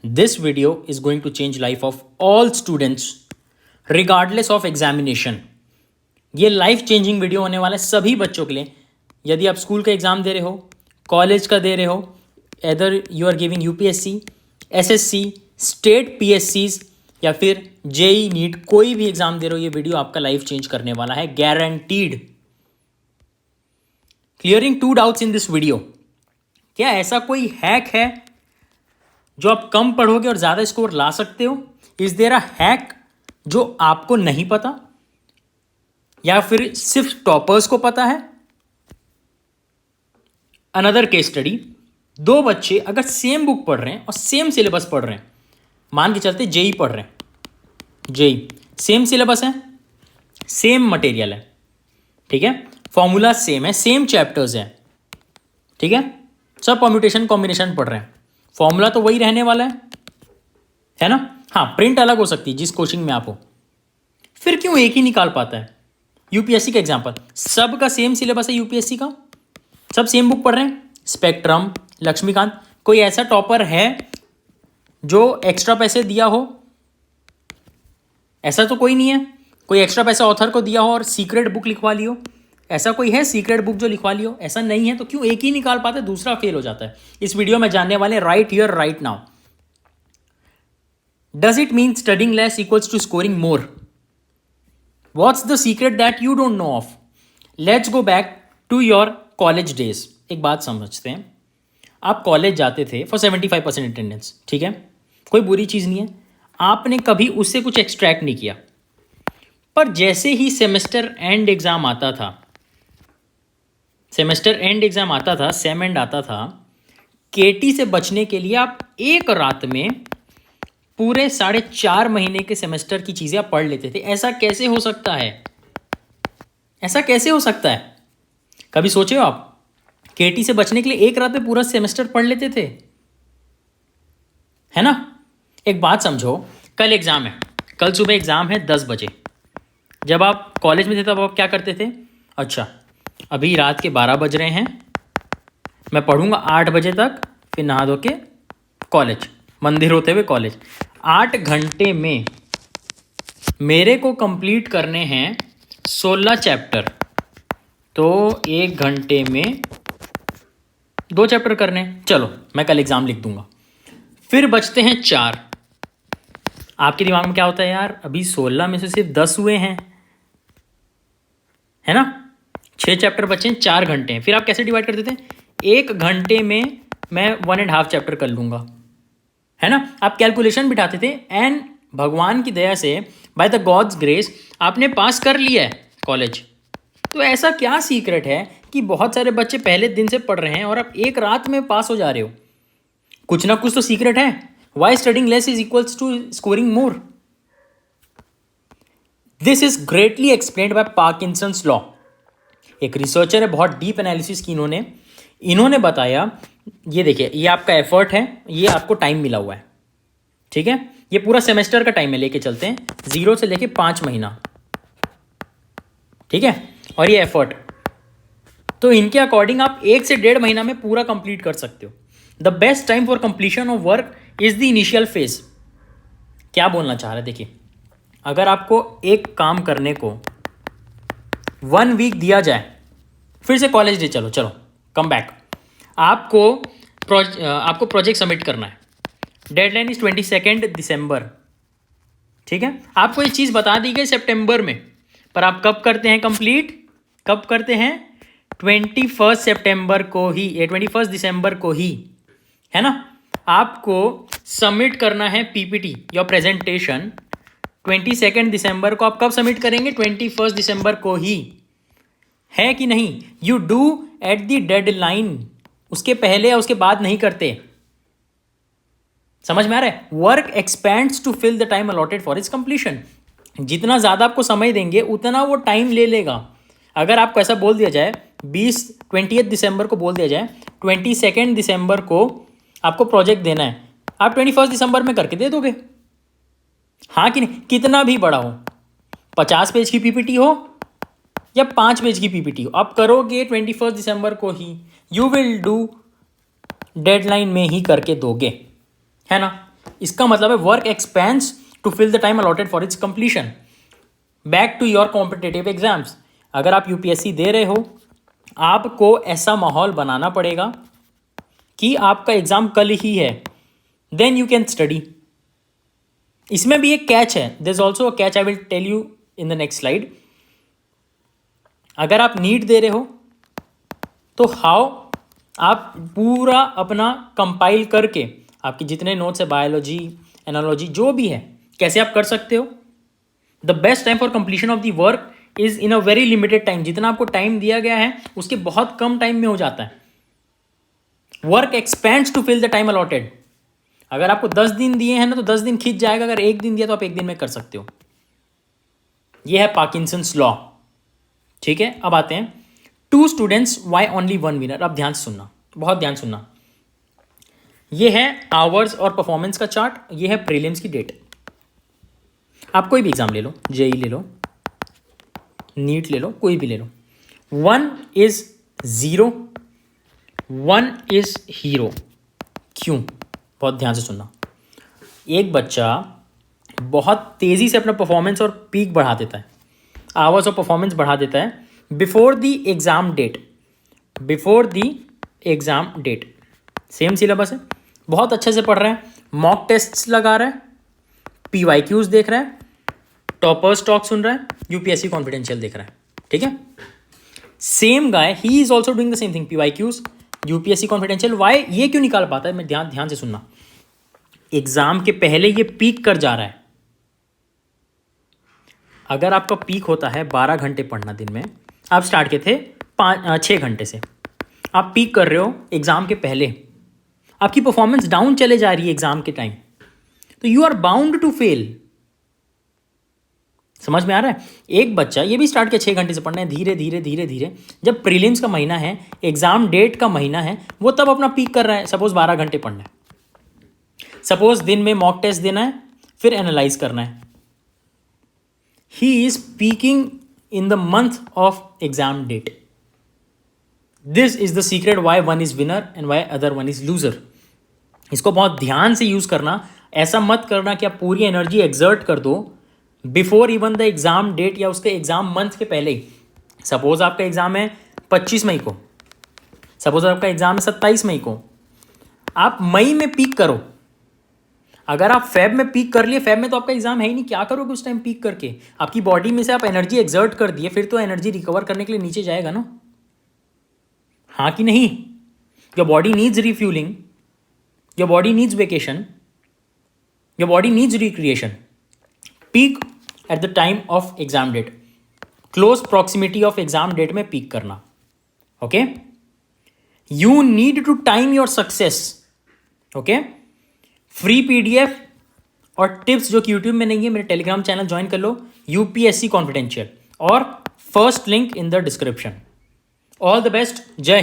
This video is going to change life of all students regardless of examination. ये life changing video होने वाला है सभी बच्चों के लिए. यदि आप स्कूल का एग्ज़ाम दे रहे हो, कॉलेज का दे रहे हो, either you are giving UPSC, SSC, state पीएससीज या फिर जेई नीट, कोई भी एग्ज़ाम दे रहे हो, ये वीडियो आपका लाइफ चेंज करने वाला है, guaranteed. Clearing 2 doubts in this video. क्या ऐसा कोई हैक है जो आप कम पढ़ोगे और ज़्यादा स्कोर ला सकते हो? इज देयर अ हैक जो आपको नहीं पता या फिर सिर्फ टॉपर्स को पता है? Another case study. 2 बच्चे अगर सेम बुक पढ़ रहे हैं और सेम सिलेबस पढ़ रहे हैं, मान के चलते जेई पढ़ रहे हैं, जेई सेम सिलेबस है, सेम मटेरियल है, ठीक है, फॉर्मूला सेम है, सेम चैप्टर्स हैं, ठीक है, सब परम्यूटेशन कॉम्बिनेशन पढ़ रहे हैं, फॉर्मूला तो वही रहने वाला है ना? हाँ, प्रिंट अलग हो सकती है जिस कोचिंग में आप हो. फिर क्यों एक ही निकाल पाता है? यूपीएससी का एग्जाम्पल, सबका सेम सिलेबस है यूपीएससी का, सब सेम बुक पढ़ रहे हैं, स्पेक्ट्रम, लक्ष्मीकांत. कोई ऐसा टॉपर है जो एक्स्ट्रा पैसे दिया हो? ऐसा तो कोई नहीं है. कोई एक्स्ट्रा पैसा ऑथर को दिया हो और सीक्रेट बुक लिखवा लियो? ऐसा कोई है सीक्रेट बुक जो लिखवा लियो? ऐसा नहीं है. तो क्यों एक ही निकाल पाते, दूसरा फेल हो जाता है? इस वीडियो में जानने वाले right here right now. Does it mean studying less equals to scoring more? What's the secret that you don't know of? Let's go back to your college days. एक बात समझते हैं. आप कॉलेज जाते थे फॉर 75% अटेंडेंस, ठीक है, कोई बुरी चीज़ नहीं है, आपने कभी उससे कुछ एक्सट्रैक्ट नहीं किया. पर जैसे ही सेमेस्टर एंड एग्ज़ाम आता था, सेम एंड आता था, केटी से बचने के लिए आप एक रात में पूरे 4.5 महीने के सेमेस्टर की चीज़ें आप पढ़ लेते थे. ऐसा कैसे हो सकता है? ऐसा कैसे हो सकता है? कभी सोचे हो आप? केटी से बचने के लिए एक रात में पूरा सेमेस्टर पढ़ लेते थे, है ना? एक बात समझो, कल एग्ज़ाम है, कल सुबह एग्ज़ाम है 10 बजे. जब आप कॉलेज में थे तब आप क्या करते थे? अच्छा, अभी रात के 12 बज रहे हैं, मैं पढ़ूंगा 8 बजे तक, फिर नहा धो के कॉलेज, मंदिर होते हुए कॉलेज. 8 घंटे में मेरे को कंप्लीट करने हैं 16 चैप्टर, तो 1 घंटे में 2 चैप्टर करने. चलो मैं कल एग्ज़ाम लिख दूंगा. फिर बचते हैं 4. आपके दिमाग में क्या होता है? यार अभी 16 में से सिर्फ 10 हुए हैं, है ना? 6 चैप्टर बचे हैं, 4 घंटे हैं. फिर आप कैसे डिवाइड कर देते हैं? 1 घंटे में मैं 1.5 चैप्टर कर लूँगा, है ना? आप कैलकुलेशन बिठाते थे एंड भगवान की दया से, बाय द गॉड्स ग्रेस, आपने पास कर लिया है कॉलेज. तो ऐसा क्या सीक्रेट है कि बहुत सारे बच्चे पहले दिन से पढ़ रहे हैं और आप एक रात में पास हो जा रहे हो? कुछ ना कुछ तो सीक्रेट है. Why studying less is equals to scoring more? This is greatly explained by Parkinson's law. एक रिसर्चर है, बहुत डीप एनालिसिस की इन्होंने बताया, ये देखिए, ये आपका एफर्ट है, ये आपको टाइम मिला हुआ है, ठीक है, ये पूरा सेमेस्टर का टाइम है, लेके चलते हैं 0 से लेके 5 महीना, ठीक है, और ये एफर्ट. तो इनके अकॉर्डिंग आप 1 से 1.5 महीना में पूरा कंप्लीट कर सकते हो. The best time for completion of work is the initial phase. क्या बोलना चाह रहे हैं? देखिए, अगर आपको एक काम करने को 1 वीक दिया जाए, फिर से कॉलेज डे, चलो कम बैक, आपको प्रोजेक्ट सबमिट करना है, डेडलाइन इज 22 दिसंबर, ठीक है, आपको ये चीज़ बता दी गई सितंबर में, पर आप कब करते हैं कंप्लीट? कब करते हैं? 21 सितंबर को ही, 21 दिसंबर को ही, है ना? आपको सबमिट करना है पीपीटी, योर प्रेजेंटेशन, 22 दिसंबर को. आप कब सबमिट करेंगे? 21 दिसंबर को ही, है कि नहीं? You do at the deadline. उसके पहले या उसके बाद नहीं करते. समझ में आ रहा है? Work expands to fill the time allotted for its completion. जितना ज़्यादा आपको समय देंगे उतना वो टाइम ले लेगा. अगर आपको ऐसा बोल दिया जाए, 28 दिसंबर को बोल दिया जाए, 22 दिसंबर को आपको प्रोजेक्ट देना है, आप 21 दिसंबर में करके दे दोगे, हाँ कि नहीं? कितना भी बड़ा हो, 50 पेज की पीपीटी हो या 5 पेज की पीपीटी हो, आप करोगे 21 दिसंबर को ही. यू विल डू, डेडलाइन में ही करके दोगे, है ना? इसका मतलब है work expands to fill the time allotted for its completion. Back to your competitive exams, अगर आप यूपीएससी दे रहे हो, आपको ऐसा माहौल बनाना पड़ेगा कि आपका एग्जाम कल ही है, देन यू कैन स्टडी। इसमें भी एक कैच है, there is also a catch, I will tell you in the next slide. अगर आप नीट दे रहे हो तो हाउ आप पूरा अपना कंपाइल करके आपके जितने नोट्स है, बायोलॉजी, एनालॉजी, जो भी है, कैसे आप कर सकते हो। The best time for completion of the work is in a very limited time. जितना आपको टाइम दिया गया है उसके बहुत कम टाइम में हो जाता है। Work expands to fill the time allotted. अगर आपको 10 दिन दिए हैं ना तो 10 दिन खींच जाएगा, अगर 1 दिन दिया तो आप 1 दिन में कर सकते हो। यह है पार्किंसंस लॉ। ठीक है, अब आते हैं 2 स्टूडेंट्स वाई ओनली 1 विनर। अब ध्यान से सुनना, बहुत ध्यान सुनना। यह है आवर्स और परफॉर्मेंस का चार्ट, यह है प्रीलिम्स की डेट। आप कोई भी एग्जाम ले लो, जेई ले लो, नीट ले लो, कोई भी ले लो। 1 इज 0, 1 इज हीरो। क्यों? बहुत ध्यान से सुनना। एक बच्चा बहुत तेजी से अपना परफॉर्मेंस और पीक बढ़ा देता है, आवर्स और परफॉर्मेंस बढ़ा देता है before the exam date. Before the exam date same syllabus है, बहुत अच्छे से पढ़ रहा है, मॉक टेस्ट्स लगा रहा है, PYQs देख रहा है, टॉपर स्टॉक सुन रहा है, यूपीएससी कॉन्फिडेंशियल देख रहा है। ठीक है, सेम गाय ही is also doing the same thing, PYQs, UPSC confidential. Why? ये क्यों निकाल पाता है? मैं ध्यान से सुनना। एग्जाम के पहले ये पीक कर जा रहा है। अगर आपका पीक होता है 12 घंटे पढ़ना दिन में, आप स्टार्ट किए थे 6 घंटे से, आप पीक कर रहे हो एग्जाम के पहले, आपकी परफॉर्मेंस डाउन चले जा रही है एग्जाम के टाइम, तो you are bound to fail. समझ में आ रहा है? एक बच्चा ये भी स्टार्ट किया 6 घंटे से पढ़ना है, धीरे धीरे धीरे धीरे जब प्रीलिम्स का महीना है, एग्जाम डेट का महीना है, वो तब अपना पीक कर रहा है। सपोज 12 घंटे पढ़ना है, सपोज दिन में मॉक टेस्ट देना है, फिर एनालाइज करना है। He is peaking in the month of exam date. This is the secret why one is winner and why other one is loser. इसको बहुत ध्यान से यूज करना। ऐसा मत करना कि आप पूरी एनर्जी एक्सर्ट कर दो before even the exam date या उसके एग्जाम मंथ के पहले ही। सपोज आपका एग्जाम है 25 मई को, सपोज आपका एग्जाम है 27 मई को, आप मई में पीक करो। अगर आप फेब में पीक कर लिए, फेब में तो आपका एग्जाम है ही नहीं, क्या करोगे उस टाइम पीक करके? आपकी बॉडी में से आप एनर्जी एक्सर्ट कर दिए, फिर तो एनर्जी रिकवर करने के लिए नीचे जाएगा ना, हाँ कि नहीं? Your body needs refuelling, your body needs vacation, your body needs recreation. Peak at the time of exam date, close proximity of exam date में पीक करना। Okay, you need to time your success. Okay, free PDF और tips जो कि YouTube में नहीं है, मेरे Telegram channel join कर लो, यूपीएससी कॉन्फिडेंशियल, और first link in the description. All the best, जय